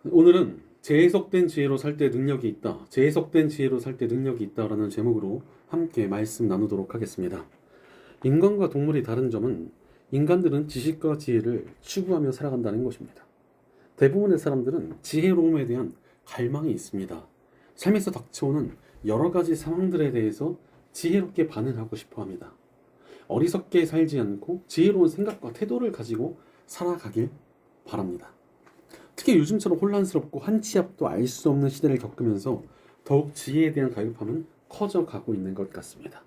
오늘은 재해석된 지혜로 살 때 능력이 있다. 재해석된 지혜로 살 때 능력이 있다라는 제목으로 함께 말씀 나누도록 하겠습니다. 인간과 동물이 다른 점은 인간들은 지식과 지혜를 추구하며 살아간다는 것입니다. 대부분의 사람들은 지혜로움에 대한 갈망이 있습니다. 삶에서 닥쳐오는 여러 가지 상황들에 대해서 지혜롭게 반응하고 싶어 합니다. 어리석게 살지 않고 지혜로운 생각과 태도를 가지고 살아가길 바랍니다. 특히 요즘처럼 혼란스럽고 한 치 앞도 알 수 없는 시대를 겪으면서 더욱 지혜에 대한 갈급함은 커져가고 있는 것 같습니다.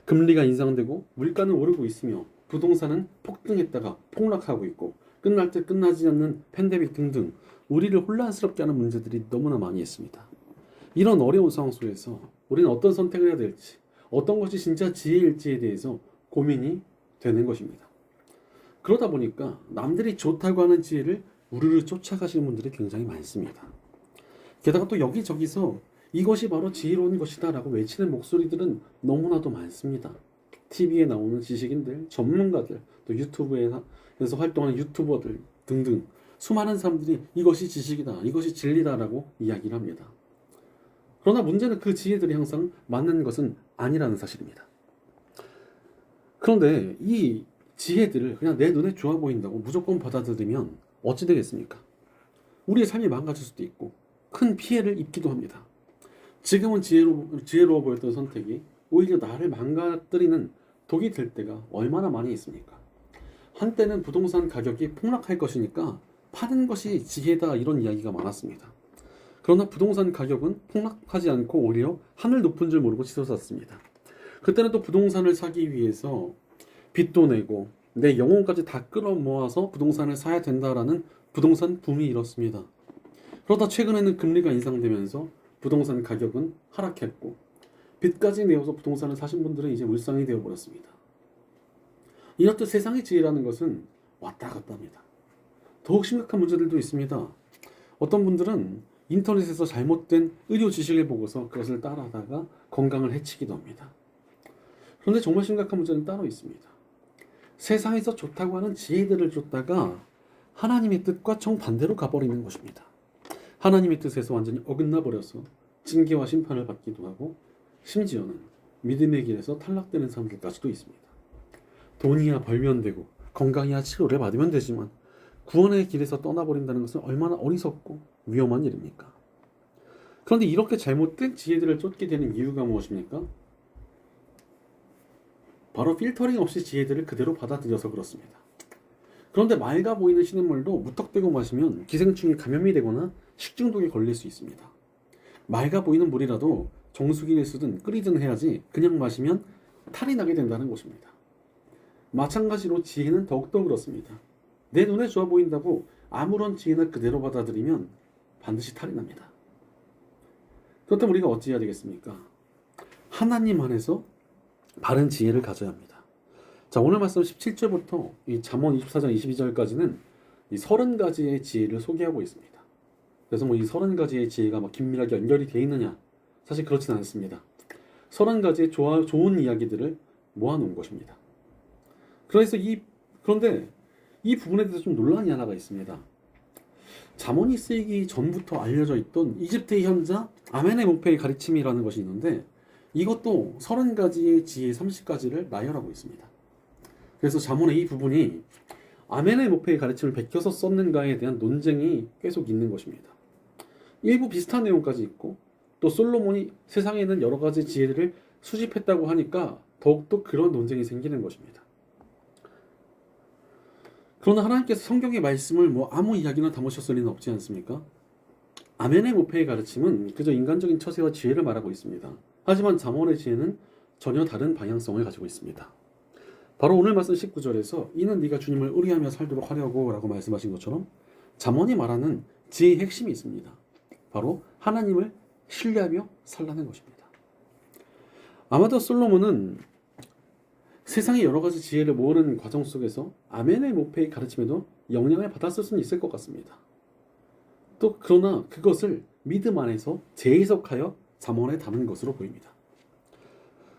금리가 인상되고 물가는 오르고 있으며 부동산은 폭등했다가 폭락하고 있고 끝날 때 끝나지 않는 팬데믹 등등 우리를 혼란스럽게 하는 문제들이 너무나 많이 있습니다. 이런 어려운 상황 속에서 우리는 어떤 선택을 해야 될지, 어떤 것이 진짜 지혜일지에 대해서 고민이 되는 것입니다. 그러다 보니까 남들이 좋다고 하는 지혜를 우르르 쫓아가시는 분들이 굉장히 많습니다. 게다가 또 여기저기서 이것이 바로 지혜로운 것이다 라고 외치는 목소리들은 너무나도 많습니다. TV에 나오는 지식인들, 전문가들, 또 유튜브에서 활동하는 유튜버들 등등 수많은 사람들이 이것이 지식이다, 이것이 진리다 라고 이야기를 합니다. 그러나 문제는 그 지혜들이 항상 맞는 것은 아니라는 사실입니다. 그런데 이 지혜들을 그냥 내 눈에 좋아 보인다고 무조건 받아들이면 어찌 되겠습니까? 우리의 삶이 망가질 수도 있고 큰 피해를 입기도 합니다. 지금은 지혜로워 보였던 선택이 오히려 나를 망가뜨리는 독이 될 때가 얼마나 많이 있습니까? 한때는 부동산 가격이 폭락할 것이니까 파는 것이 지혜다 이런 이야기가 많았습니다. 그러나 부동산 가격은 폭락하지 않고 오히려 하늘 높은 줄 모르고 치솟았습니다. 그때는 또 부동산을 사기 위해서 빚도 내고 내 영혼까지 다 끌어모아서 부동산을 사야 된다라는 부동산 붐이 일었습니다. 그러다 최근에는 금리가 인상되면서 부동산 가격은 하락했고 빚까지 내어서 부동산을 사신 분들은 이제 울상이 되어버렸습니다. 이렇듯 세상의 지혜라는 것은 왔다 갔다 합니다. 더욱 심각한 문제들도 있습니다. 어떤 분들은 인터넷에서 잘못된 의료 지식을 보고서 그것을 따라하다가 건강을 해치기도 합니다. 그런데 정말 심각한 문제는 따로 있습니다. 세상에서 좋다고 하는 지혜들을 쫓다가 하나님의 뜻과 정반대로 가버리는 것입니다. 하나님의 뜻에서 완전히 어긋나 버려서 징계와 심판을 받기도 하고 심지어는 믿음의 길에서 탈락되는 사람들까지도 있습니다. 돈이야 벌면 되고 건강이야 치료를 받으면 되지만 구원의 길에서 떠나버린다는 것은 얼마나 어리석고 위험한 일입니까? 그런데 이렇게 잘못된 지혜들을 쫓게 되는 이유가 무엇입니까? 바로 필터링 없이 지혜들을 그대로 받아들여서 그렇습니다. 그런데 맑아 보이는 신음물도 무턱대고 마시면 기생충에 감염이 되거나 식중독에 걸릴 수 있습니다. 맑아 보이는 물이라도 정수기를 쓰든 끓이든 해야지 그냥 마시면 탈이 나게 된다는 것입니다. 마찬가지로 지혜는 더욱더 그렇습니다. 내 눈에 좋아 보인다고 아무런 지혜나 그대로 받아들이면 반드시 탈이 납니다. 그렇다면 우리가 어찌해야 되겠습니까? 하나님 안에서 바른 지혜를 가져야 합니다. 자, 오늘 말씀 17절부터 이 잠언 24장 22절까지는 이 30가지의 지혜를 소개하고 있습니다. 그래서 뭐 이 30가지의 지혜가 막 긴밀하게 연결이 되어 있느냐? 사실 그렇진 않습니다. 30가지의 좋은 이야기들을 모아놓은 것입니다. 그런데 이 부분에 대해서 좀 논란이 하나가 있습니다. 잠언이 쓰이기 전부터 알려져 있던 이집트의 현자 아멘에모페의 가르침이라는 것이 있는데 이것도 30가지의 지혜 30가지를 나열하고 있습니다. 그래서 잠언의 이 부분이 아멘에모페의 가르침을 베껴서 썼는가에 대한 논쟁이 계속 있는 것입니다. 일부 비슷한 내용까지 있고 또 솔로몬이 세상에 있는 여러 가지 지혜들을 수집했다고 하니까 더욱더 그런 논쟁이 생기는 것입니다. 그러나 하나님께서 성경의 말씀을 뭐 아무 이야기나 담으셨을 리는 없지 않습니까? 아멘에모페의 가르침은 그저 인간적인 처세와 지혜를 말하고 있습니다. 하지만 잠언의 지혜는 전혀 다른 방향성을 가지고 있습니다. 바로 오늘 말씀 19절에서 이는 네가 주님을 의뢰하며 살도록 하려고 라고 말씀하신 것처럼 잠언이 말하는 지혜의 핵심이 있습니다. 바로 하나님을 신뢰하며 살라는 것입니다. 아마도 솔로몬은 세상의 여러 가지 지혜를 모으는 과정 속에서 아멘에모페의 가르침에도 영향을 받았을 수는 있을 것 같습니다. 또 그러나 그것을 믿음 안에서 재해석하여 잠언에 담은 것으로 보입니다.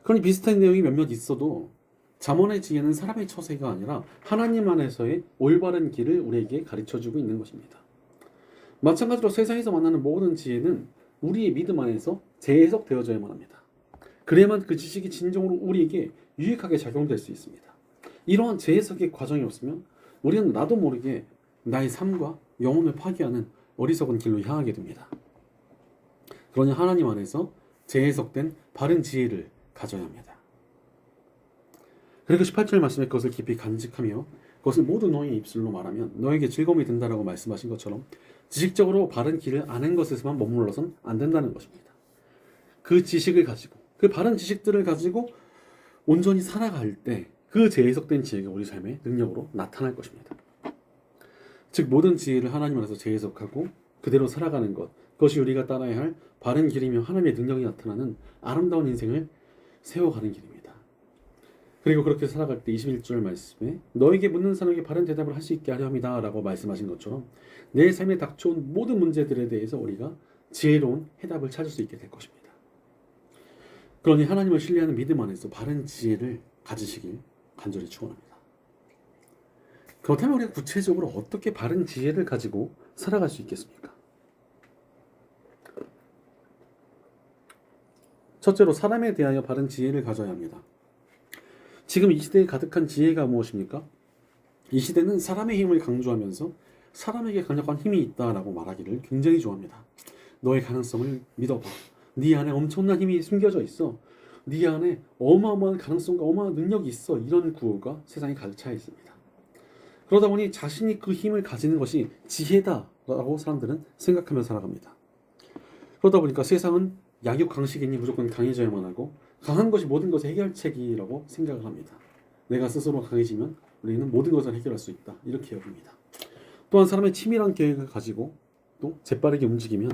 그러니 비슷한 내용이 몇몇 있어도 잠언의 지혜는 사람의 처세가 아니라 하나님 안에서의 올바른 길을 우리에게 가르쳐주고 있는 것입니다. 마찬가지로 세상에서 만나는 모든 지혜는 우리의 믿음 안에서 재해석되어져야만 합니다. 그래야만 그 지식이 진정으로 우리에게 유익하게 작용될 수 있습니다. 이러한 재해석의 과정이 없으면 우리는 나도 모르게 나의 삶과 영혼을 파괴하는 어리석은 길로 향하게 됩니다. 그러니 하나님 안에서 재해석된 바른 지혜를 가져야 합니다. 그리고 18절 말씀에 그것을 깊이 간직하며 그것을 모두 너희의 입술로 말하면 너에게 즐거움이 된다라고 말씀하신 것처럼 지식적으로 바른 길을 아는 것에서만 머물러선 안 된다는 것입니다. 그 지식을 가지고 그 바른 지식들을 가지고 온전히 살아갈 때 그 재해석된 지혜가 우리 삶의 능력으로 나타날 것입니다. 즉 모든 지혜를 하나님 안에서 재해석하고 그대로 살아가는 것, 그것이 우리가 따라야 할 바른 길이며 하나님의 능력이 나타나는 아름다운 인생을 세워가는 길입니다. 그리고 그렇게 살아갈 때 21절 말씀에 너에게 묻는 사람에게 바른 대답을 할 수 있게 하려 합니다 라고 말씀하신 것처럼 내 삶에 닥쳐온 모든 문제들에 대해서 우리가 지혜로운 해답을 찾을 수 있게 될 것입니다. 그러니 하나님을 신뢰하는 믿음 안에서 바른 지혜를 가지시길 간절히 축원합니다. 그렇다면 우리가 구체적으로 어떻게 바른 지혜를 가지고 살아갈 수 있겠습니까? 첫째로 사람에 대하여 바른 지혜를 가져야 합니다. 지금 이 시대에 가득한 지혜가 무엇입니까? 이 시대는 사람의 힘을 강조하면서 사람에게 강력한 힘이 있다라고 말하기를 굉장히 좋아합니다. 너의 가능성을 믿어봐. 네 안에 엄청난 힘이 숨겨져 있어. 네 안에 어마어마한 가능성과 어마어마한 능력이 있어. 이런 구호가 세상에 가득 차 있습니다. 그러다 보니 자신이 그 힘을 가지는 것이 지혜다라고 사람들은 생각하며 살아갑니다. 그러다 보니까 세상은 약육 강식이니 무조건 강해져야만 하고 강한 것이 모든 것의 해결책이라고 생각을 합니다. 내가 스스로 강해지면 우리는 모든 것을 해결할 수 있다. 이렇게 여깁니다. 또한 사람의 치밀한 계획을 가지고 또 재빠르게 움직이면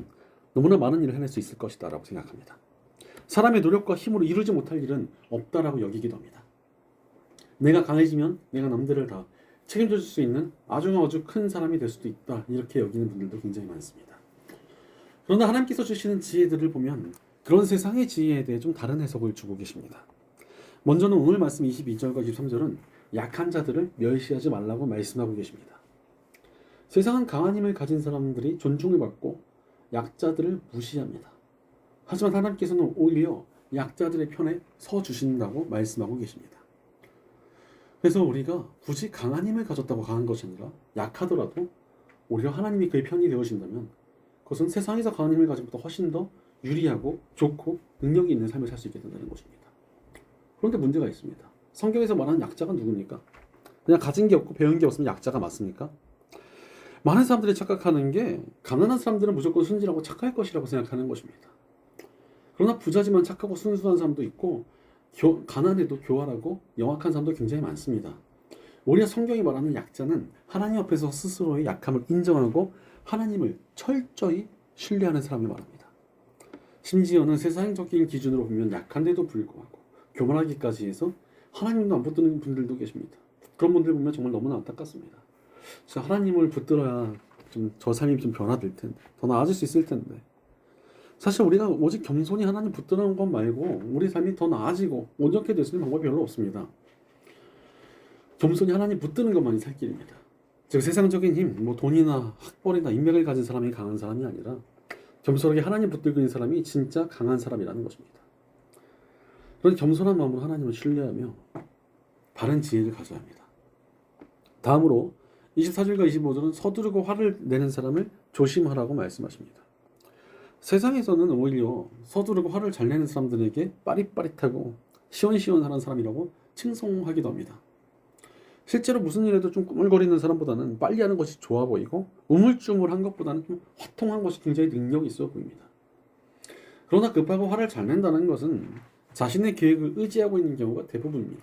너무나 많은 일을 해낼 수 있을 것이다 라고 생각합니다. 사람의 노력과 힘으로 이루지 못할 일은 없다라고 여기기도 합니다. 내가 강해지면 내가 남들을 다 책임져 줄 수 있는 아주 큰 사람이 될 수도 있다. 이렇게 여기는 분들도 굉장히 많습니다. 그러나 하나님께서 주시는 지혜들을 보면 그런 세상의 지혜에 대해 좀 다른 해석을 주고 계십니다. 먼저는 오늘 말씀 22절과 23절은 약한 자들을 멸시하지 말라고 말씀하고 계십니다. 세상은 강한 힘을 가진 사람들이 존중을 받고 약자들을 무시합니다. 하지만 하나님께서는 오히려 약자들의 편에 서 주신다고 말씀하고 계십니다. 그래서 우리가 굳이 강한 힘을 가졌다고 강한 것이 아니라 약하더라도 오히려 하나님이 그의 편이 되어신다면 그것은 세상에서 강한 힘을 가진 것보다 훨씬 더 유리하고 좋고 능력이 있는 삶을 살 수 있게 된다는 것입니다. 그런데 문제가 있습니다. 성경에서 말하는 약자가 누굽니까? 그냥 가진 게 없고 배운 게 없으면 약자가 맞습니까? 많은 사람들이 착각하는 게 가난한 사람들은 무조건 순진하고 착할 것이라고 생각하는 것입니다. 그러나 부자지만 착하고 순수한 사람도 있고 가난해도 교활하고 영악한 사람도 굉장히 많습니다. 오히려 성경이 말하는 약자는 하나님 앞에서 스스로의 약함을 인정하고 하나님을 철저히 신뢰하는 사람을 말합니다. 심지어는 세상적인 기준으로 보면 약한데도 불구하고 교만하기까지 해서 하나님도 안 붙드는 분들도 계십니다. 그런 분들 보면 정말 너무나 안타깝습니다. 진짜 하나님을 붙들어야 좀 저 삶이 좀 변화될 텐데, 더 나아질 수 있을 텐데. 사실 우리가 오직 겸손히 하나님 붙드는 것 말고 우리 삶이 더 나아지고 온전하게 될 수 있는 방법이 별로 없습니다. 겸손히 하나님 붙드는 것만이 살 길입니다. 즉 세상적인 힘, 뭐 돈이나 학벌이나 인맥을 가진 사람이 강한 사람이 아니라 겸손하게 하나님 붙들고 있는 사람이 진짜 강한 사람이라는 것입니다. 그런 겸손한 마음으로 하나님을 신뢰하며 바른 지혜를 가져야 합니다. 다음으로 24절과 25절은 서두르고 화를 내는 사람을 조심하라고 말씀하십니다. 세상에서는 오히려 서두르고 화를 잘 내는 사람들에게 빠릿빠릿하고 시원시원한 사람이라고 칭송하기도 합니다. 실제로 무슨 일에도 좀 꾸물거리는 사람보다는 빨리 하는 것이 좋아 보이고 우물쭈물한 것보다는 좀 화통한 것이 굉장히 능력이 있어 보입니다. 그러나 급하고 화를 잘 낸다는 것은 자신의 계획을 의지하고 있는 경우가 대부분입니다.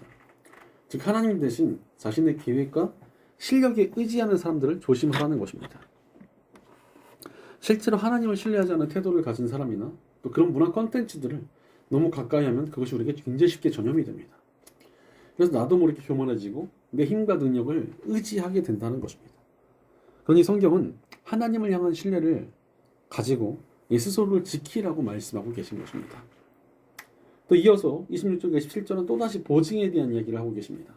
즉 하나님 대신 자신의 계획과 실력에 의지하는 사람들을 조심하라는 것입니다. 실제로 하나님을 신뢰하지 않는 태도를 가진 사람이나 또 그런 문화 콘텐츠들을 너무 가까이 하면 그것이 우리에게 굉장히 쉽게 전염이 됩니다. 그래서 나도 모르게 교만해지고 내 힘과 능력을 의지하게 된다는 것입니다. 그러니 성경은 하나님을 향한 신뢰를 가지고 스스로를 지키라고 말씀하고 계신 것입니다. 또 이어서 26절과 27절은 또다시 보증에 대한 이야기를 하고 계십니다.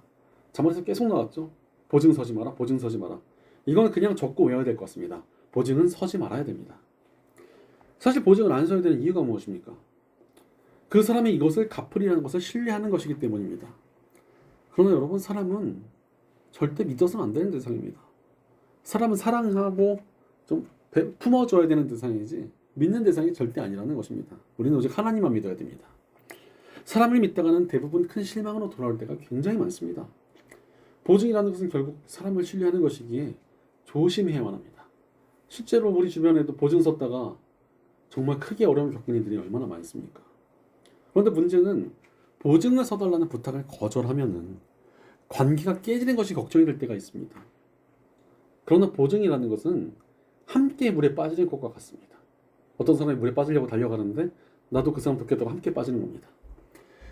자문에서 계속 나왔죠. 보증 서지 마라, 보증 서지 마라. 이건 그냥 적고 외워야 될 것 같습니다. 보증은 서지 말아야 됩니다. 사실 보증을 안 서야 되는 이유가 무엇입니까? 그 사람이 이것을 갚으리라는 것을 신뢰하는 것이기 때문입니다. 그러나 여러분, 사람은 절대 믿어서는 안 되는 대상입니다. 사람은 사랑하고 좀 품어줘야 되는 대상이지 믿는 대상이 절대 아니라는 것입니다. 우리는 오직 하나님만 믿어야 됩니다. 사람을 믿다가는 대부분 큰 실망으로 돌아올 때가 굉장히 많습니다. 보증이라는 것은 결국 사람을 신뢰하는 것이기에 조심해야만 합니다. 실제로 우리 주변에도 보증 섰다가 정말 크게 어려움을 겪은 이들이 얼마나 많습니까? 그런데 문제는 보증을 서달라는 부탁을 거절하면은 관계가 깨지는 것이 걱정이 될 때가 있습니다. 그러나 보증이라는 것은 함께 물에 빠지는 것과 같습니다. 어떤 사람이 물에 빠지려고 달려가는데 나도 그 사람 돕겠다고 함께 빠지는 겁니다.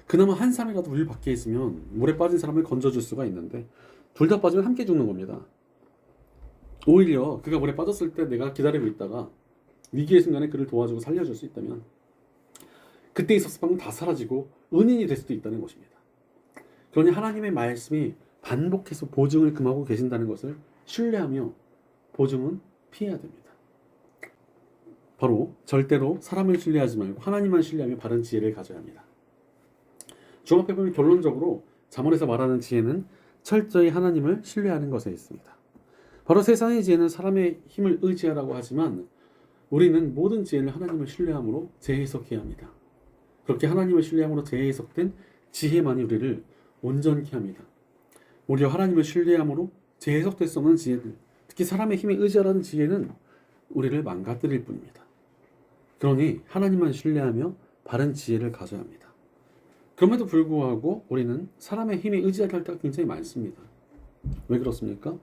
그나마 한 사람이라도 물 밖에 있으면 물에 빠진 사람을 건져줄 수가 있는데 둘 다 빠지면 함께 죽는 겁니다. 오히려 그가 물에 빠졌을 때 내가 기다리고 있다가 위기의 순간에 그를 도와주고 살려줄 수 있다면 그때 있었을 방금 다 사라지고 은인이 될 수도 있다는 것입니다. 그러니 하나님의 말씀이 반복해서 보증을 금하고 계신다는 것을 신뢰하며 보증은 피해야 됩니다. 바로 절대로 사람을 신뢰하지 말고 하나님만 신뢰하며 바른 지혜를 가져야 합니다. 종합해 보면 결론적으로 잠언에서 말하는 지혜는 철저히 하나님을 신뢰하는 것에 있습니다. 바로 세상의 지혜는 사람의 힘을 의지하라고 하지만 우리는 모든 지혜를 하나님을 신뢰함으로 재해석해야 합니다. 그렇게 하나님을 신뢰함으로 재해석된 지혜만이 우리를 온전케 합니다. 오히려 하나님을 신뢰함으로 재해석될 수 없는 지혜들, 특히 사람의 힘에 의지하라는 지혜는 우리를 망가뜨릴 뿐입니다. 그러니 하나님만 신뢰하며 바른 지혜를 가져야 합니다. 그럼에도 불구하고 우리는 사람의 힘에 의지하게 할 때가 굉장히 많습니다. 왜 그렇습니까?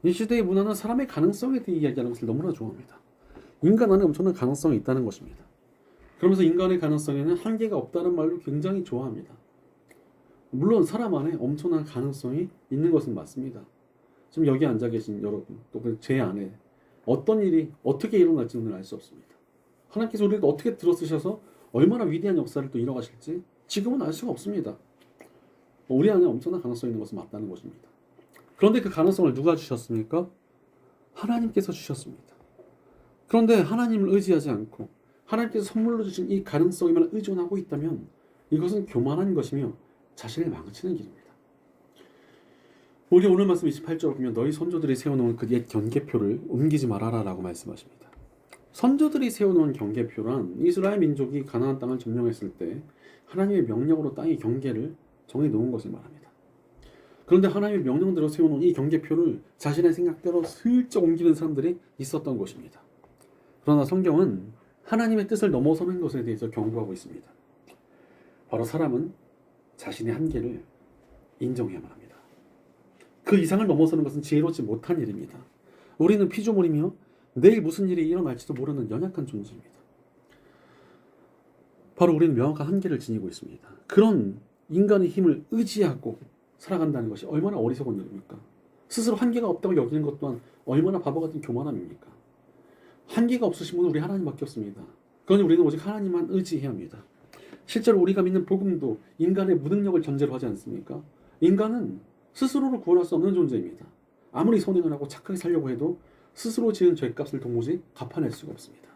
이 시대의 문화는 사람의 가능성에 대해 이야기하는 것을 너무나 좋아합니다. 인간 안에 엄청난 가능성이 있다는 것입니다. 그러면서 인간의 가능성에는 한계가 없다는 말로 굉장히 좋아합니다. 물론 사람 안에 엄청난 가능성이 있는 것은 맞습니다. 지금 여기 앉아 계신 여러분, 또 제 안에 어떤 일이 어떻게 일어날지는 알 수 없습니다. 하나님께서 우리를 어떻게 들어쓰셔서 얼마나 위대한 역사를 또 이뤄가실지 지금은 알 수가 없습니다. 우리 안에 엄청난 가능성이 있는 것은 맞다는 것입니다. 그런데 그 가능성을 누가 주셨습니까? 하나님께서 주셨습니다. 그런데 하나님을 의지하지 않고 하나님께서 선물로 주신 이 가능성에만 의존하고 있다면 이것은 교만한 것이며 자신을 망치는 길입니다. 우리 오늘 말씀 28절 보면 너희 선조들이 세워놓은 그 옛 경계표를 옮기지 말아라 라고 말씀하십니다. 선조들이 세워놓은 경계표란 이스라엘 민족이 가나안 땅을 점령했을 때 하나님의 명령으로 땅의 경계를 정해놓은 것을 말합니다. 그런데 하나님의 명령대로 세워놓은 이 경계표를 자신의 생각대로 슬쩍 옮기는 사람들이 있었던 것입니다. 그러나 성경은 하나님의 뜻을 넘어서는 것에 대해서 경고하고 있습니다. 바로 사람은 자신의 한계를 인정해야만 합니다. 그 이상을 넘어서는 것은 지혜롭지 못한 일입니다. 우리는 피조물이며 내일 무슨 일이 일어날지도 모르는 연약한 존재입니다. 바로 우리는 명확한 한계를 지니고 있습니다. 그런 인간의 힘을 의지하고 살아간다는 것이 얼마나 어리석은 일입니까? 스스로 한계가 없다고 여기는 것 또한 얼마나 바보 같은 교만함입니까? 한계가 없으신 분은 우리 하나님밖에 없습니다. 그러니 우리는 오직 하나님만 의지해야 합니다. 실제로 우리가 믿는 복음도 인간의 무능력을 전제로 하지 않습니까? 인간은 스스로를 구원할 수 없는 존재입니다. 아무리 선행을 하고 착하게 살려고 해도 스스로 지은 죄값을 도무지 갚아낼 수가 없습니다.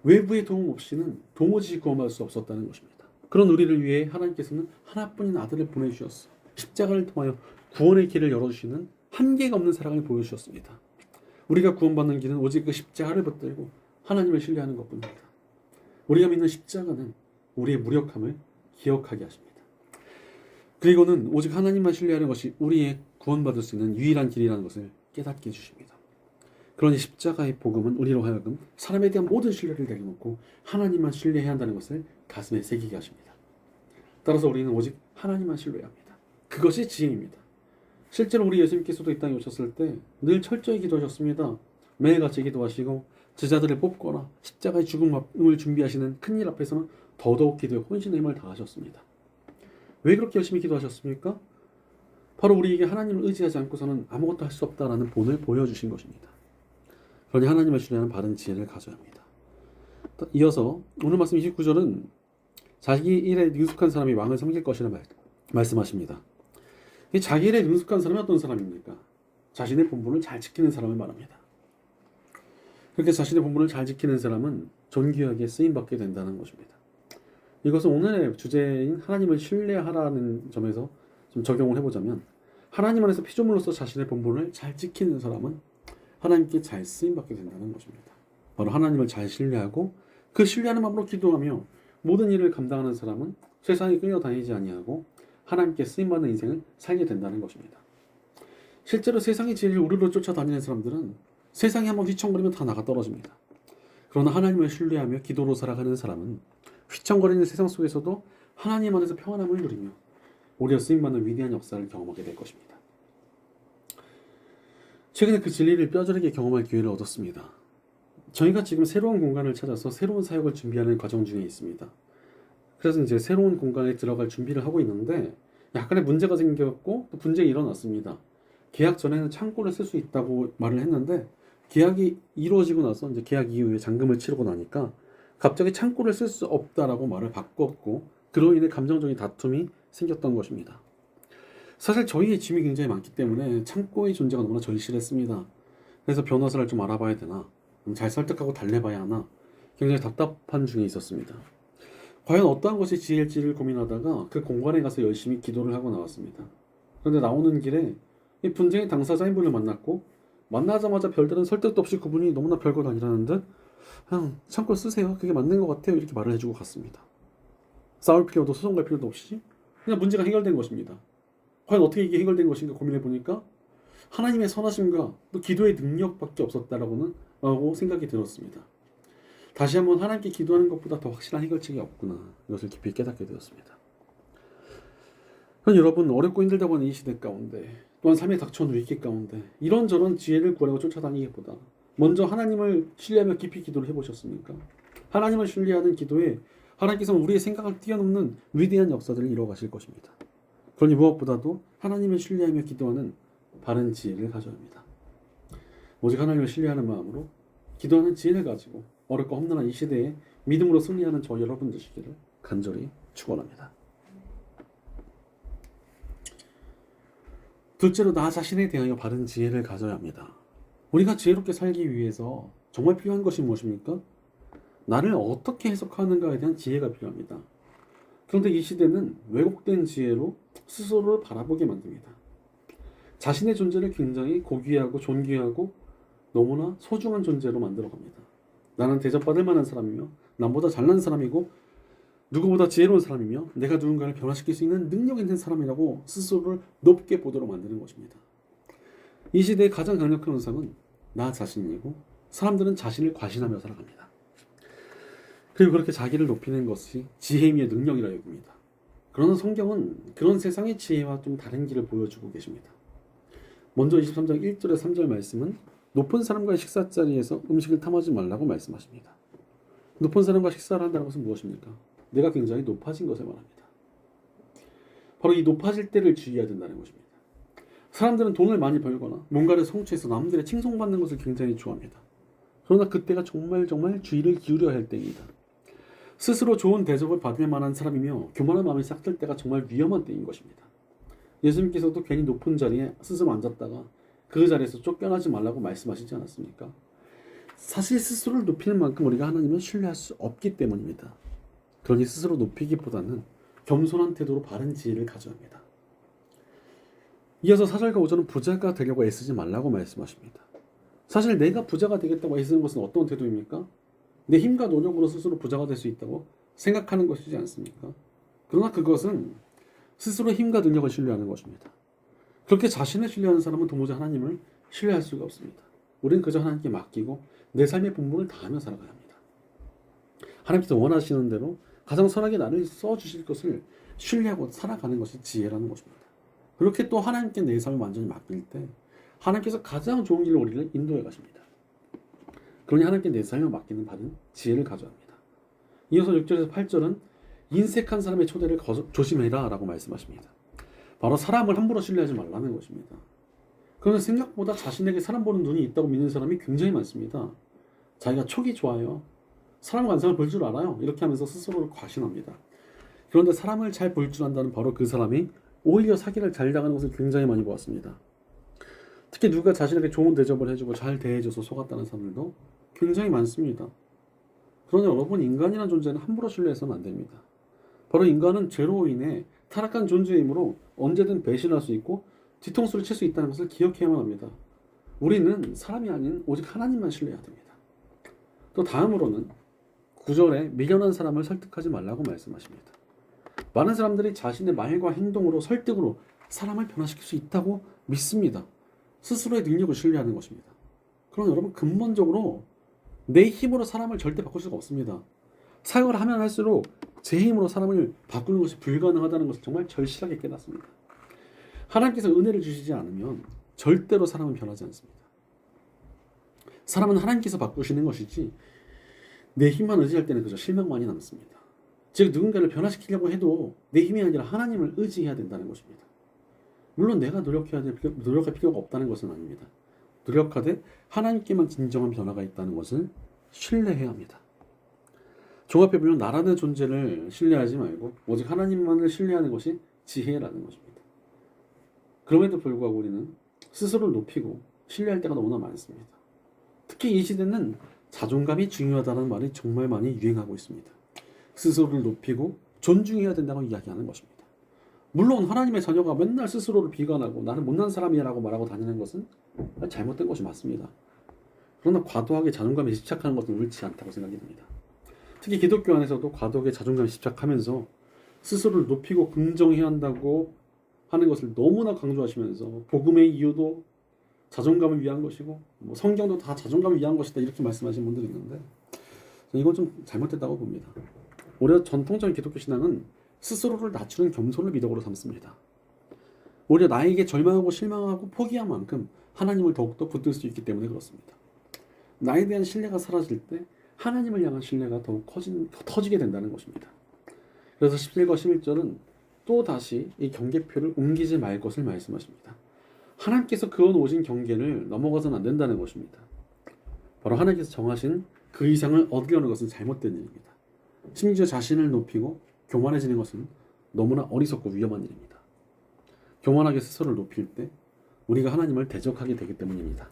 외부의 도움 없이는 도무지 구원받을 수 없었다는 것입니다. 그런 우리를 위해 하나님께서는 하나뿐인 아들을 보내주셨어. 십자가를 통하여 구원의 길을 열어주시는 한계가 없는 사랑을 보여주셨습니다. 우리가 구원받는 길은 오직 그 십자가를 붙들고 하나님을 신뢰하는 것뿐입니다. 우리가 믿는 십자가는 우리의 무력함을 기억하게 하십니다. 그리고는 오직 하나님만 신뢰하는 것이 우리의 구원받을 수 있는 유일한 길이라는 것을 깨닫게 해주십니다. 그러니 십자가의 복음은 우리로 하여금 사람에 대한 모든 신뢰를 내려놓고 하나님만 신뢰해야 한다는 것을 가슴에 새기게 하십니다. 따라서 우리는 오직 하나님만 신뢰해야 합니다. 그것이 지혜입니다. 실제로 우리 예수님께서도 이 땅에 오셨을 때 늘 철저히 기도하셨습니다. 매일같이 기도하시고 제자들을 뽑거나 십자가의 죽음을 준비하시는 큰일 앞에서는 더더욱 기도에 혼신의 힘을 다하셨습니다. 왜 그렇게 열심히 기도하셨습니까? 바로 우리에게 하나님을 의지하지 않고서는 아무것도 할 수 없다라는 본을 보여주신 것입니다. 그러니 하나님을 신뢰하는 바른 지혜를 가져야 합니다. 이어서 오늘 말씀 29절은 자기 일에 능숙한 사람이 왕을 섬길 것이라 말씀하십니다. 이 자기 일에 능숙한 사람이 어떤 사람입니까? 자신의 본분을 잘 지키는 사람을 말합니다. 그렇게 자신의 본분을 잘 지키는 사람은 존귀하게 쓰임받게 된다는 것입니다. 이것은 오늘의 주제인 하나님을 신뢰하라는 점에서 좀 적용을 해보자면, 하나님 안에서 피조물로서 자신의 본분을 잘 지키는 사람은 하나님께 잘 쓰임받게 된다는 것입니다. 바로 하나님을 잘 신뢰하고 그 신뢰하는 마음으로 기도하며 모든 일을 감당하는 사람은 세상에 끌려다니지 아니하고 하나님께 쓰임받는 인생을 살게 된다는 것입니다. 실제로 세상의 진리를 우르르 쫓아다니는 사람들은 세상에 한번 휘청거리면 다 나가 떨어집니다. 그러나 하나님을 신뢰하며 기도로 살아가는 사람은 휘청거리는 세상 속에서도 하나님 안에서 평안함을 누리며 오히려 쓰임받는 위대한 역사를 경험하게 될 것입니다. 최근에 그 진리를 뼈저리게 경험할 기회를 얻었습니다. 저희가 지금 새로운 공간을 찾아서 새로운 사역을 준비하는 과정 중에 있습니다. 그래서 이제 새로운 공간에 들어갈 준비를 하고 있는데 약간의 문제가 생겼고 또 분쟁이 일어났습니다. 계약 전에는 창고를 쓸 수 있다고 말을 했는데 계약이 이루어지고 나서 이제 계약 이후에 잔금을 치르고 나니까 갑자기 창고를 쓸 수 없다라고 말을 바꿨고 그로 인해 감정적인 다툼이 생겼던 것입니다. 사실 저희의 짐이 굉장히 많기 때문에 창고의 존재가 너무나 절실했습니다. 그래서 변호사를 좀 알아봐야 되나, 잘 설득하고 달래봐야 하나 굉장히 답답한 중에 있었습니다. 과연 어떠한 것이 지혜일지를 고민하다가 그 공간에 가서 열심히 기도를 하고 나왔습니다. 그런데 나오는 길에 이 분쟁의 당사자인 분을 만났고 만나자마자 별다른 설득도 없이 그분이 너무나 별것 아니라는 듯 그냥 창고 쓰세요, 그게 맞는 것 같아요, 이렇게 말을 해주고 갔습니다. 싸울 필요도 소송 갈 필요도 없이 그냥 문제가 해결된 것입니다. 과연 어떻게 이게 해결된 것인가 고민해 보니까 하나님의 선하심과 또 기도의 능력밖에 없었다라고 생각이 들었습니다. 다시 한번 하나님께 기도하는 것보다 더 확실한 해결책이 없구나, 이것을 깊이 깨닫게 되었습니다. 그럼 여러분, 어렵고 힘들다고 하는 이 시대 가운데 또한 삶에 닥쳐온 위기 가운데 이런저런 지혜를 구하려고 쫓아다니기보다 먼저 하나님을 신뢰하며 깊이 기도를 해보셨습니까? 하나님을 신뢰하는 기도에 하나님께서는 우리의 생각을 뛰어넘는 위대한 역사들을 이루어가실 것입니다. 그러니 무엇보다도 하나님을 신뢰하며 기도하는 바른 지혜를 가져야 합니다. 오직 하나님을 신뢰하는 마음으로 기도하는 지혜를 가지고 어렵고 험난한 이 시대에 믿음으로 승리하는 저 여러분 되시기를 간절히 축원합니다. 둘째로, 나 자신에 대하여 바른 지혜를 가져야 합니다. 우리가 지혜롭게 살기 위해서 정말 필요한 것이 무엇입니까? 나를 어떻게 해석하는가에 대한 지혜가 필요합니다. 그런데 이 시대는 왜곡된 지혜로 스스로를 바라보게 만듭니다. 자신의 존재를 굉장히 고귀하고 존귀하고 너무나 소중한 존재로 만들어갑니다. 나는 대접받을 만한 사람이며 남보다 잘난 사람이고 누구보다 지혜로운 사람이며 내가 누군가를 변화시킬 수 있는 능력 있는 사람이라고 스스로를 높게 보도록 만드는 것입니다. 이 시대의 가장 강력한 현상은 나 자신이고 사람들은 자신을 과신하며 살아갑니다. 그리고 그렇게 자기를 높이는 것이 지혜임의 능력이라 여깁니다. 그러나 성경은 그런 세상의 지혜와 좀 다른 길을 보여주고 계십니다. 먼저 23장 1절에 3절 말씀은 높은 사람과의 식사 자리에서 음식을 탐하지 말라고 말씀하십니다. 높은 사람과 식사를 한다는 것은 무엇입니까? 내가 굉장히 높아진 것을 말합니다. 바로 이 높아질 때를 주의해야 된다는 것입니다. 사람들은 돈을 많이 벌거나 뭔가를 성취해서 남들의 칭송받는 것을 굉장히 좋아합니다. 그러나 그때가 정말 주의를 기울여야 할 때입니다. 스스로 좋은 대접을 받을 만한 사람이며 교만한 마음이 싹들 때가 정말 위험한 때인 것입니다. 예수님께서도 괜히 높은 자리에 스스로 앉았다가 그 자리에서 쫓겨나지 말라고 말씀하시지 않았습니까? 사실 스스로를 높이는 만큼 우리가 하나님을 신뢰할 수 없기 때문입니다. 그러니 스스로 높이기보다는 겸손한 태도로 바른 지혜를 가져야 합니다. 이어서 4절과 5절은 부자가 되려고 애쓰지 말라고 말씀하십니다. 사실 내가 부자가 되겠다고 애쓰는 것은 어떤 태도입니까? 내 힘과 노력으로 스스로 부자가 될 수 있다고 생각하는 것이지 않습니까? 그러나 그것은 스스로 힘과 능력을 신뢰하는 것입니다. 그렇게 자신을 신뢰하는 사람은 도무지 하나님을 신뢰할 수가 없습니다. 우리는 그저 하나님께 맡기고 내 삶의 본분을 다하며 살아가야 합니다. 하나님께서 원하시는 대로 가장 선하게 나를 써주실 것을 신뢰하고 살아가는 것이 지혜라는 것입니다. 그렇게 또 하나님께 내 삶을 완전히 맡길 때 하나님께서 가장 좋은 길로 우리를 인도해 가십니다. 그러니 하나님께 내 삶을 맡기는 바른 지혜를 가져야 합니다. 이어서 6절에서 8절은 인색한 사람의 초대를 조심해라 라고 말씀하십니다. 바로 사람을 함부로 신뢰하지 말라는 것입니다. 그런데 생각보다 자신에게 사람 보는 눈이 있다고 믿는 사람이 굉장히 많습니다. 자기가 촉이 좋아요, 사람 관상을 볼 줄 알아요, 이렇게 하면서 스스로를 과신합니다. 그런데 사람을 잘 볼 줄 안다는 바로 그 사람이 오히려 사기를 잘 당하는 것을 굉장히 많이 보았습니다. 특히 누가 자신에게 좋은 대접을 해주고 잘 대해줘서 속았다는 사람들도 굉장히 많습니다. 그러나 여러분, 인간이라는 존재는 함부로 신뢰해서는 안 됩니다. 바로 인간은 죄로 인해 타락한 존재이므로 언제든 배신할 수 있고 뒤통수를 칠 수 있다는 것을 기억해야만 합니다. 우리는 사람이 아닌 오직 하나님만 신뢰해야 됩니다. 또 다음으로는 9절에 미련한 사람을 설득하지 말라고 말씀하십니다. 많은 사람들이 자신의 말과 행동으로 설득으로 사람을 변화시킬 수 있다고 믿습니다. 스스로의 능력을 신뢰하는 것입니다. 그러나 여러분, 근본적으로 내 힘으로 사람을 절대 바꿀 수가 없습니다. 사역을 하면 할수록 제 힘으로 사람을 바꾸는 것이 불가능하다는 것을 정말 절실하게 깨닫습니다. 하나님께서 은혜를 주시지 않으면 절대로 사람은 변하지 않습니다. 사람은 하나님께서 바꾸시는 것이지 내 힘만 의지할 때는 그저 실망만이 남습니다. 즉, 누군가를 변화시키려고 해도 내 힘이 아니라 하나님을 의지해야 된다는 것입니다. 물론 내가 노력할 필요가 없다는 것은 아닙니다. 노력하되 하나님께만 진정한 변화가 있다는 것을 신뢰해야 합니다. 종합해 보면 나라는 존재를 신뢰하지 말고 오직 하나님만을 신뢰하는 것이 지혜라는 것입니다. 그럼에도 불구하고 우리는 스스로를 높이고 신뢰할 때가 너무나 많습니다. 특히 이 시대는 자존감이 중요하다는 말이 정말 많이 유행하고 있습니다. 스스로를 높이고 존중해야 된다고 이야기하는 것입니다. 물론 하나님의 자녀가 맨날 스스로를 비관하고 나는 못난 사람이라고 말하고 다니는 것은 잘못된 것이 맞습니다. 그러나 과도하게 자존감에 집착하는 것은 옳지 않다고 생각이 듭니다. 특히 기독교 안에서도 과도하게 자존감에 집착하면서 스스로를 높이고 긍정해야 한다고 하는 것을 너무나 강조하시면서 복음의 이유도 자존감을 위한 것이고 성경도 다 자존감을 위한 것이다 이렇게 말씀하시는 분들이 있는데 이건 좀 잘못됐다고 봅니다. 오히려 전통적인 기독교 신앙은 스스로를 낮추는 겸손을 미덕으로 삼습니다. 오히려 나에게 절망하고 실망하고 포기한 만큼 하나님을 더욱더 붙들 수 있기 때문에 그렇습니다. 나에 대한 신뢰가 사라질 때 하나님을 향한 신뢰가 더욱 터지게 된다는 것입니다. 그래서 17과 11절은 또다시 이 경계표를 옮기지 말 것을 말씀하십니다. 하나님께서 그어놓으신 경계를 넘어가서는 안 된다는 것입니다. 바로 하나님께서 정하신 그 이상을 얻으려는 것은 잘못된 일입니다. 심지어 자신을 높이고 교만해지는 것은 너무나 어리석고 위험한 일입니다. 교만하게 스스로를 높일 때 우리가 하나님을 대적하게 되기 때문입니다.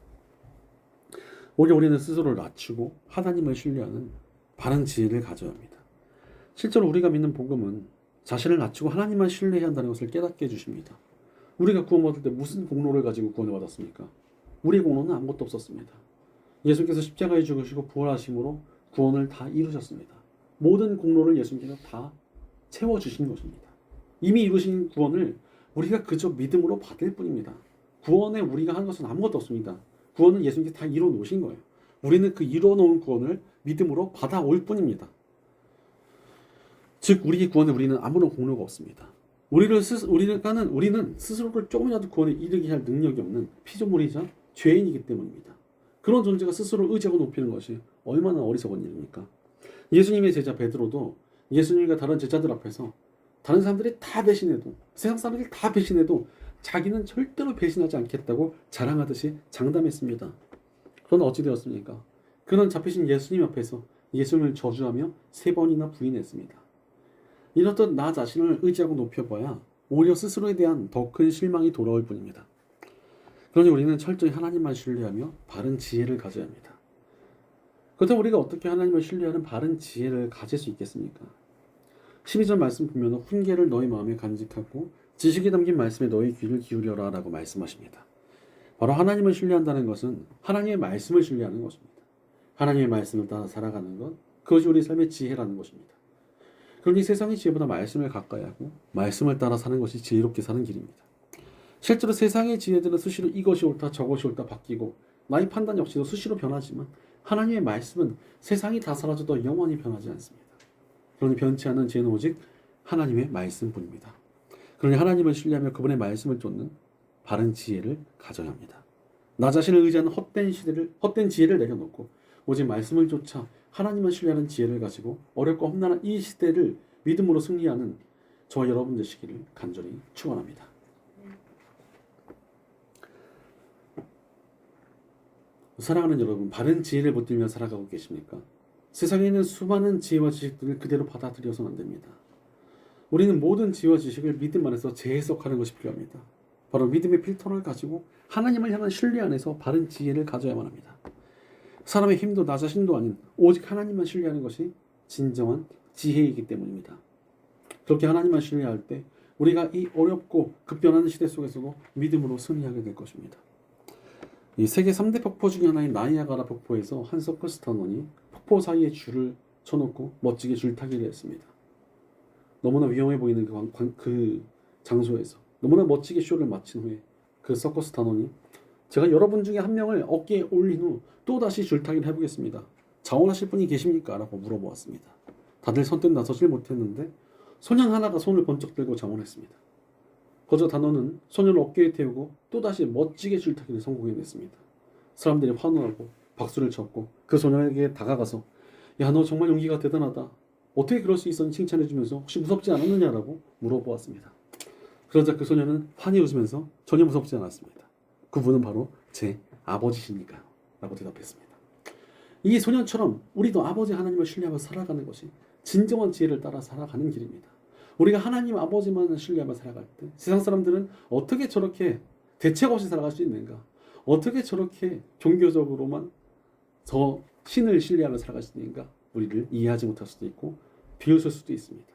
오히려 우리는 스스로를 낮추고 하나님을 신뢰하는 바른 지혜를 가져야 합니다. 실제로 우리가 믿는 복음은 자신을 낮추고 하나님만 신뢰해야 한다는 것을 깨닫게 해주십니다. 우리가 구원받을 때 무슨 공로를 가지고 구원을 받았습니까? 우리의 공로는 아무것도 없었습니다. 예수님께서 십자가에 죽으시고 부활하심으로 구원을 다 이루셨습니다. 모든 공로를 예수님께서 다 채워주신 것입니다. 이미 이루신 구원을 우리가 그저 믿음으로 받을 뿐입니다. 구원에 우리가 하는 것은 아무것도 없습니다. 구원은 예수님께서 다 이루어 놓으신 거예요. 우리는 그 이루어 놓은 구원을 믿음으로 받아올 뿐입니다. 즉 우리의 구원에 우리는 아무런 공로가 없습니다. 우리는 스스로를 조금이라도 구원에 이르게 할 능력이 없는 피조물이자 죄인이기 때문입니다. 그런 존재가 스스로를 의지하고 높이는 것이 얼마나 어리석은 일입니까? 예수님의 제자 베드로도 예수님과 다른 제자들 앞에서 다른 사람들이 다 배신해도 세상 사람들이 다 배신해도 자기는 절대로 배신하지 않겠다고 자랑하듯이 장담했습니다. 그러나 어찌 되었습니까? 그는 잡히신 예수님 앞에서 예수님을 저주하며 3번이나 부인했습니다. 이렇듯 나 자신을 의지하고 높여봐야 오히려 스스로에 대한 더 큰 실망이 돌아올 뿐입니다. 그러니 우리는 철저히 하나님만 신뢰하며 바른 지혜를 가져야 합니다. 그렇다면 우리가 어떻게 하나님을 신뢰하는 바른 지혜를 가질 수 있겠습니까? 12절 말씀 보면 훈계를 너희 마음에 간직하고 지식이 담긴 말씀에 너희 귀를 기울여라 라고 말씀하십니다. 바로 하나님을 신뢰한다는 것은 하나님의 말씀을 신뢰하는 것입니다. 하나님의 말씀을 따라 살아가는 것, 그것이 우리 삶의 지혜라는 것입니다. 그러니 세상의 지혜보다 말씀을 가까이 하고 말씀을 따라 사는 것이 지혜롭게 사는 길입니다. 실제로 세상의 지혜들은 수시로 이것이 옳다 저것이 옳다 바뀌고 나의 판단 역시도 수시로 변하지만 하나님의 말씀은 세상이 다 사라져도 영원히 변하지 않습니다. 그러니 변치 않는 지혜는 오직 하나님의 말씀뿐입니다. 그러니 하나님을 신뢰하며 그분의 말씀을 쫓는 바른 지혜를 가져야 합니다. 나 자신을 의지하는 헛된 지혜를 내려놓고 오직 말씀을 쫓아 하나님을 신뢰하는 지혜를 가지고 어렵고 험난한 이 시대를 믿음으로 승리하는 저와 여러분 되시기를 간절히 축원합니다. 사랑하는 여러분, 바른 지혜를 붙들며 살아가고 계십니까? 세상에 있는 수많은 지혜와 지식들을 그대로 받아들여서는 안 됩니다. 우리는 모든 지혜와 지식을 믿음 안에서 재해석하는 것이 필요합니다. 바로 믿음의 필터를 가지고 하나님을 향한 신뢰 안에서 바른 지혜를 가져야만 합니다. 사람의 힘도 나 자신도 아닌 오직 하나님만 신뢰하는 것이 진정한 지혜이기 때문입니다. 그렇게 하나님만 신뢰할 때 우리가 이 어렵고 급변하는 시대 속에서도 믿음으로 승리하게 될 것입니다. 이 세계 3대 폭포 중에 하나인 나이아가라 폭포에서 한 서커스 단원이 폭포 사이에 줄을 쳐놓고 멋지게 줄타기를 했습니다. 너무나 위험해 보이는 그 장소에서 너무나 멋지게 쇼를 마친 후에 그 서커스 단원이 제가 여러분 중에 한 명을 어깨에 올린 후 또다시 줄타기를 해보겠습니다. 자원하실 분이 계십니까? 라고 물어보았습니다. 다들 선뜻 나서질 못했는데 소년 하나가 손을 번쩍 들고 자원했습니다. 거저 단원은 소년을 어깨에 태우고 또다시 멋지게 줄타기를 성공해냈습니다. 사람들이 환호하고 박수를 쳤고 그 소년에게 다가가서 야, 너 정말 용기가 대단하다. 어떻게 그럴 수 있었는지 칭찬해주면서 혹시 무섭지 않았느냐라고 물어보았습니다. 그러자 그 소년은 환히 웃으면서 전혀 무섭지 않았습니다. 그분은 바로 제 아버지시니까요 라고 대답했습니다. 이 소년처럼 우리도 아버지 하나님을 신뢰하며 살아가는 것이 진정한 지혜를 따라 살아가는 길입니다. 우리가 하나님 아버지만 신뢰하며 살아갈 때 세상 사람들은 어떻게 저렇게 대책 없이 살아갈 수 있는가? 어떻게 저렇게 종교적으로만 저 신을 신뢰하며 살아갈 수 있는가? 우리를 이해하지 못할 수도 있고 비웃을 수도 있습니다.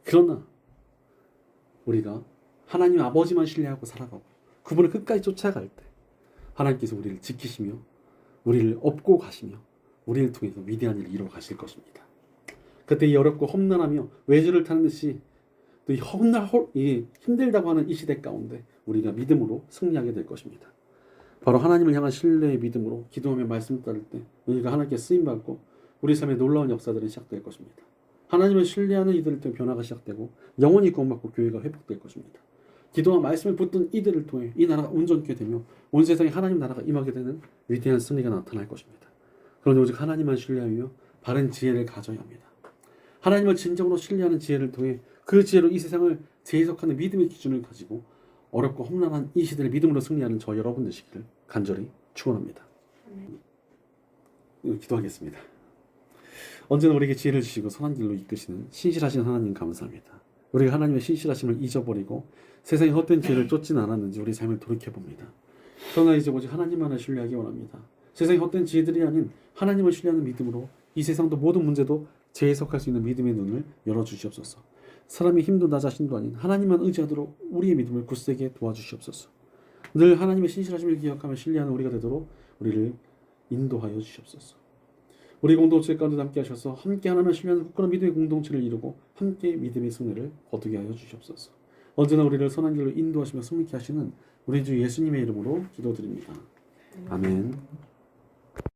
그러나 우리가 하나님 아버지만 신뢰하고 살아가고 그분을 끝까지 쫓아갈 때 하나님께서 우리를 지키시며 우리를 업고 가시며 우리를 통해서 위대한 일을 이루어 가실 것입니다. 그때 이 어렵고 험난하며 외주를 타는 듯이 또 힘들다고 하는 이 시대 가운데 우리가 믿음으로 승리하게 될 것입니다. 바로 하나님을 향한 신뢰의 믿음으로 기도하며 말씀을 따를 때 우리가 하나님께 쓰임받고 우리 삶에 놀라운 역사들이 시작될 것입니다. 하나님을 신뢰하는 이들을 통해 변화가 시작되고 영원히 구원받고 교회가 회복될 것입니다. 기도와 말씀을 붙든 이들을 통해 이 나라가 온전케 되며 온 세상에 하나님 나라가 임하게 되는 위대한 승리가 나타날 것입니다. 그러니 오직 하나님만 신뢰하며 바른 지혜를 가져야 합니다. 하나님을 진정으로 신뢰하는 지혜를 통해 그 지혜로 이 세상을 재해석하는 믿음의 기준을 가지고 어렵고 험난한 이 시대를 믿음으로 승리하는 저 여러분 되시기를 간절히 축원합니다. 기도하겠습니다. 언제나 우리에게 지혜를 주시고 선한 길로 이끄시는 신실하신 하나님 감사합니다. 우리가 하나님의 신실하심을 잊어버리고 세상의 헛된 지혜를 쫓지는 않았는지 우리 삶을 돌이켜봅니다. 그러나 이제 오직 하나님만을 신뢰하기 원합니다. 세상의 헛된 지혜들이 아닌 하나님을 신뢰하는 믿음으로 이 세상도 모든 문제도 재해석할 수 있는 믿음의 눈을 열어주시옵소서. 사람의 힘도 나 자신도 아닌 하나님만 의지하도록 우리의 믿음을 굳세게 도와주시옵소서. 늘 하나님의 신실하심을 기억하며 신뢰하는 우리가 되도록 우리를 인도하여 주시옵소서. 우리 공동체 가운데 함께 하셔서 함께 하나님을 신뢰하는 굳건한 믿음의 공동체를 이루고 함께 믿음의 승리를 거두게 하여 주시옵소서. 언제나 우리를 선한 길로 인도하시며 승리케 하시는 우리 주 예수님의 이름으로 기도드립니다. 아멘.